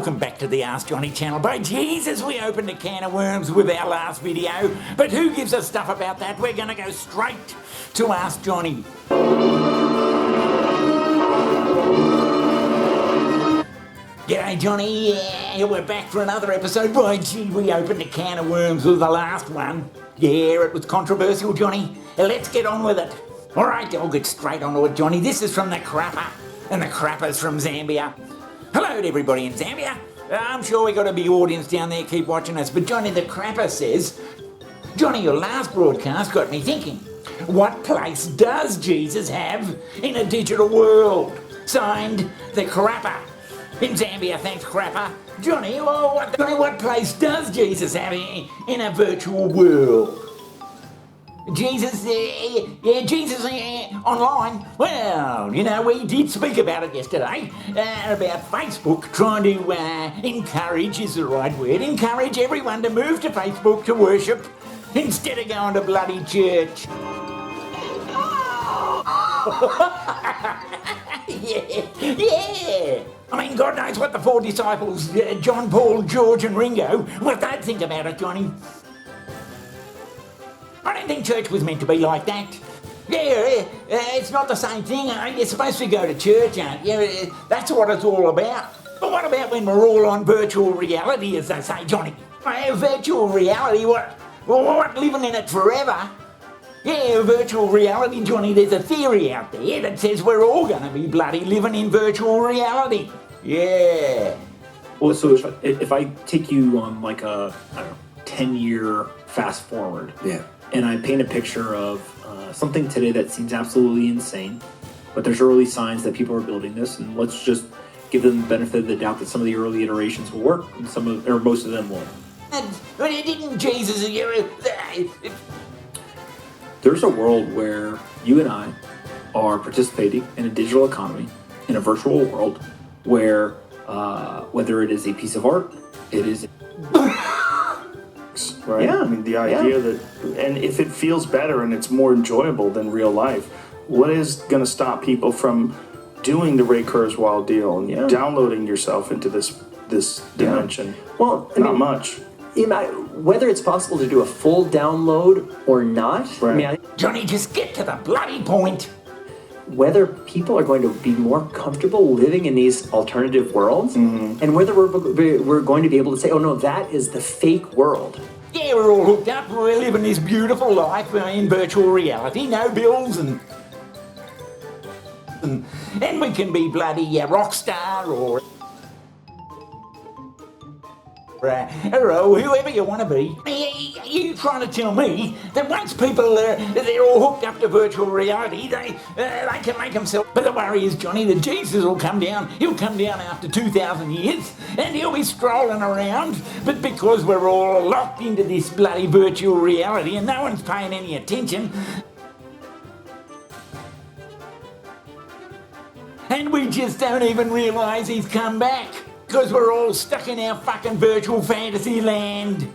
welcome back to the Ask Johnny channel. By Jesus, we opened a can of worms with our last video, but who gives a stuff about that? We're going to go straight to Ask Johnny. G'day Johnny, yeah, we're back for another episode. By gee, we opened a can of worms with the last one. Yeah, it was controversial, Johnny. Let's get on with it. Alright, I'll get straight onto it, Johnny. This is from the Crapper, and the Crapper's from Zambia. Hello to everybody in Zambia. I'm sure we got a big audience down there, keep watching us. But Johnny the Crapper says, Johnny, your last broadcast got me thinking. What place does Jesus have in a digital world? Signed, the Crapper. In Zambia, thanks Crapper. Johnny, what place does Jesus have in a virtual world? Jesus, Jesus online. Well, you know, we did speak about it yesterday, about Facebook trying to encourage, is the right word, encourage everyone to move to Facebook to worship instead of going to bloody church. Yeah. I mean, God knows what the four disciples, John, Paul, George and Ringo, what they'd think about it, Johnny. I don't think church was meant to be like that. Yeah, it's not the same thing. You're supposed to go to church, aren't you? That's what it's all about. But what about when we're all on virtual reality, as they say, Johnny? Virtual reality, what, living in it forever? Yeah, virtual reality, Johnny, there's a theory out there that says we're all going to be bloody living in virtual reality. Yeah. Well, so if I take you on like a, 10-year fast forward. Yeah. And I paint a picture of something today that seems absolutely insane, but there's early signs that people are building this, and let's just give them the benefit of the doubt that some of the early iterations will work, and most of them won't. But didn't Jesus... There's a world where you and I are participating in a digital economy, in a virtual world, where whether it is a piece of art, it is... Right? Yeah. I mean, the idea that, and if it feels better and it's more enjoyable than real life, what is going to stop people from doing the Ray Kurzweil deal and downloading yourself into this dimension? Well, not much. Whether it's possible to do a full download or not, right. Johnny, just get to the bloody point. Whether people are going to be more comfortable living in these alternative worlds, and whether we're going to be able to say, oh no, that is the fake world. Yeah, we're all hooked up, we're living this beautiful life in virtual reality, no bills and we can be bloody rock star or whoever you want to be. You trying to tell me that once people they're all hooked up to virtual reality, they can make themselves. But the worry is, Johnny, that Jesus will come down. He'll come down after 2,000 years, and he'll be strolling around. But because we're all locked into this bloody virtual reality, and no one's paying any attention, and we just don't even realise he's come back. Because we're all stuck in our fucking virtual fantasy land.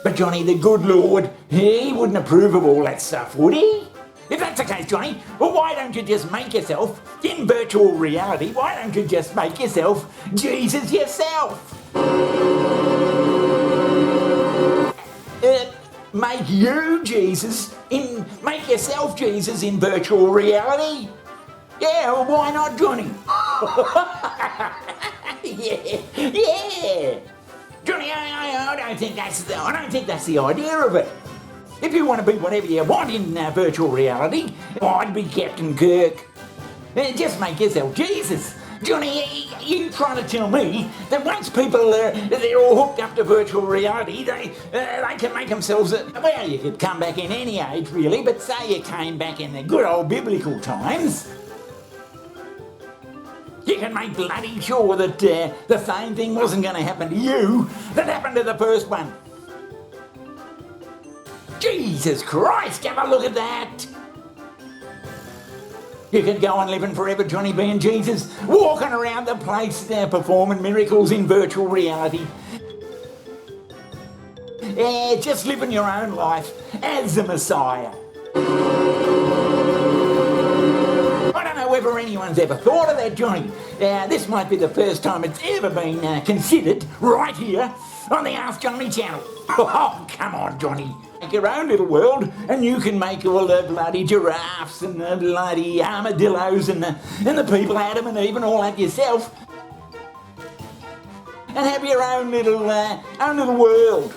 But Johnny, the good Lord, he wouldn't approve of all that stuff, would he? If that's the case, Johnny, well, why don't you just make yourself, in virtual reality, why don't you just make yourself Jesus yourself? Make you Jesus make yourself Jesus in virtual reality? Yeah, well, why not, Johnny? yeah. Johnny, I don't think that's the idea of it. If you want to be whatever you want in virtual reality, I'd be Captain Kirk. Just make yourself Jesus. Johnny, you trying to tell me that once people they're all hooked up to virtual reality, they can make themselves well, you could come back in any age really, but say you came back in the good old biblical times. You can make bloody sure that the same thing wasn't going to happen to you that happened to the first one. Jesus Christ, have a look at that. You could go on living forever, Johnny, being Jesus, walking around the place performing miracles in virtual reality. Yeah, just living your own life as the Messiah. ever anyone's ever thought of that, Johnny. This might be the first time it's ever been considered right here on the Ask Johnny channel. Oh, come on, Johnny. Make your own little world, and you can make all the bloody giraffes and the bloody armadillos and the people Adam and Eve and all that yourself. And have your own little world.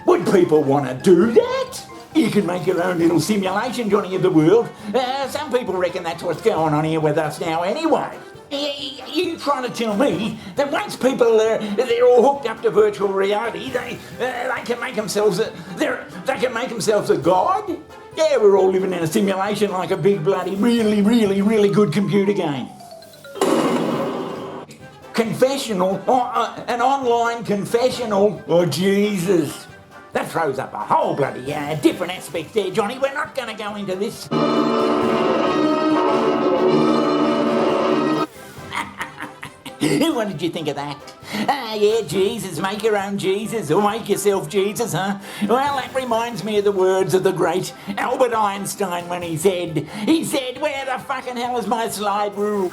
Would people want to do that? You can make your own little simulation, Johnny, of the world. Some people reckon that's what's going on here with us now anyway. You trying to tell me that once people they're all hooked up to virtual reality, they can make themselves a god? Yeah, we're all living in a simulation like a big bloody really good computer game. Confessional, an online confessional. Oh Jesus, that throws up a whole bloody different aspect there, Johnny. We're not going to go into this. What did you think of that? Yeah, Jesus, make your own Jesus, or make yourself Jesus, huh? Well, that reminds me of the words of the great Albert Einstein when he said, where the fucking hell is my slide rule?